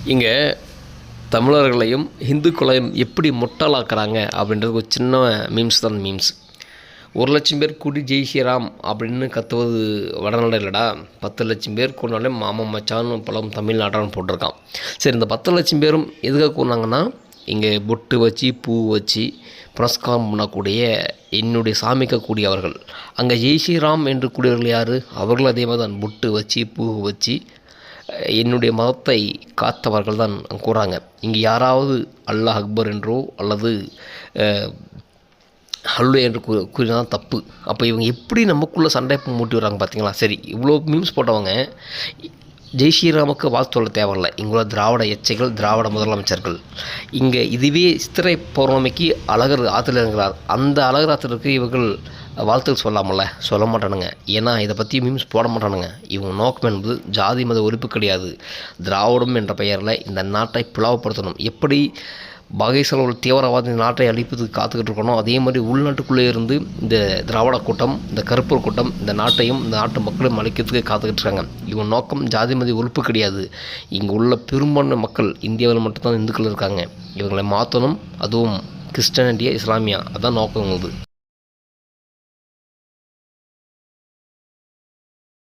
இங்கே தமிழர்களையும் இந்துக்களையும் எப்படி முட்டாளாக்குறாங்க அப்படின்றது ஒரு சின்ன மீம்ஸ் தான் மீம்ஸ். 1,00,000 பேர் கூடி ஜெய் ஸ்ரீராம் அப்படின்னு கத்துவது வடநாடு இல்லைடா, 10,00,000 பேர் கூடினாலே மாமா மச்சான்னு பலம் தமிழ்நாட்டான்னு போட்டிருக்கான். சரி, இந்த 10,00,000 பேரும் எதுக்காக கூடினாங்கன்னா, இங்கே பொட்டு வச்சு பூ வச்சு புரஸ்காரம் பண்ணக்கூடிய என்னுடைய சாமிக்கக்கூடியவர்கள். அங்கே ஜெய் ஸ்ரீராம் என்று கூடியவர்கள் யார்? அவர்கள் அதே மாதிரி தான் பொட்டு வச்சு பூ வச்சு என்னுடைய மதத்தை காத்தவர்கள் தான் கூறாங்க. இங்கே யாராவது அல்லாஹ் அக்பர் என்றோ அல்லது ஹல்லு என்று கூறினால் தப்பு. அப்போ இவங்க எப்படி நமக்குள்ளே சண்டை மூட்டி வர்றாங்க பார்த்தீங்களா? சரி, இவ்வளோ மீம்ஸ் போட்டவங்க ஜெய் ஸ்ரீராமுக்கு வாழ்த்து சொல்ல தேவையில்லை. இங்குள்ள திராவிட எச்சைகள், திராவிட முதலமைச்சர்கள். இங்கே இதுவே சித்திரை பௌர்ணமிக்கு அழகர் ஆற்றுல இருக்கிறார். அந்த அழகர் ஆற்றுக்கு இவர்கள் வாழ்த்துக்கள் சொல்லாமல்ல, சொல்ல மாட்டானுங்க. ஏன்னா இதை பற்றி மீம்ஸ் போட மாட்டானுங்க. இவங்க நோக்கம் என்பது ஜாதி மத ஒழிப்பு கிடையாது. திராவிடம் என்ற பெயரில் இந்த நாட்டை பிளவுபடுத்தணும். எப்படி பாகிஸ்தான் ஒரு தீவிரவாத நாட்டை அழிப்பதுக்கு காத்துக்கிட்டு இருக்கணும், அதே மாதிரி உள்நாட்டுக்குள்ளே இருந்து இந்த திராவிட கூட்டம், இந்த கருப்பூர் கூட்டம் இந்த நாட்டையும் இந்த நாட்டு மக்களையும் அழிக்கிறதுக்கு காத்துக்கிட்டு இருக்காங்க. இவங்க நோக்கம் ஜாதி மத ஒழிப்பு கிடையாது. இங்கே உள்ள பெரும்பான்மை மக்கள் இந்தியாவில் மட்டும்தான் இந்துக்கள் இருக்காங்க. இவங்களை மாற்றணும், அதுவும் கிறிஸ்டியானிட்டியா இஸ்லாமியா, அதான் நோக்கம் உங்களுக்கு.